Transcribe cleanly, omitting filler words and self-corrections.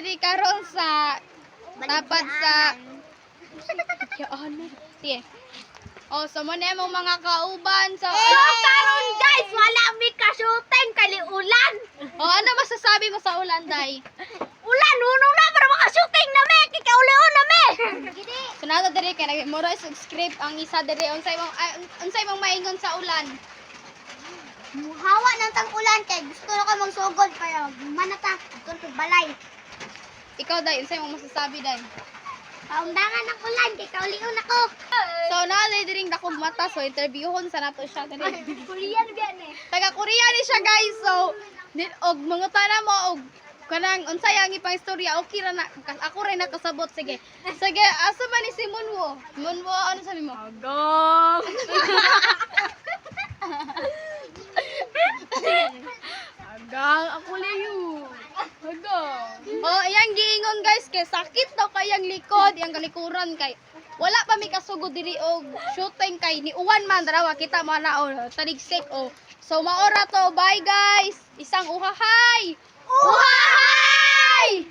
diri karon sa tapat sa sige. Oh, so mo na mong mga kauban. So karon guys, wala mi ka-shooting kali ulan. oh, ano masasabi mo sa ulan, Day? Ulan, unong na para maka-shooting na me, kikauli-on na me. So nato diri kay nag-mura subscribe ang isa diri unsay mong maingon sa ulan. Muhawa ng tang ulan kay gusto na ko magsugod para manata tungkol balay. Ikaw, Day, unsay mong masasabi, Day? Paundangan ng ulan kay kauli-on ako. So naali diring dakong mata, so interviewon sa nato siya diri. Korean biyan eh. Taga Korea ni siya, guys. So og mga tana mo og kanang unsay ang ipang istorya, okay ra na ako rin nakasabot. Sige asa man ni si Munwo? Munwo, ano sabi mo? Agong. Agang ako layo. Agang. Oh, iyang giingon, guys, kay sakit daw kayang likod, iyang kalikuran kay wala pa mi kasugod diri og shooting kay ni uwan man darawa kita mo na taligsik oh. So maora to, bye guys. Isang uhahay. Uhahay!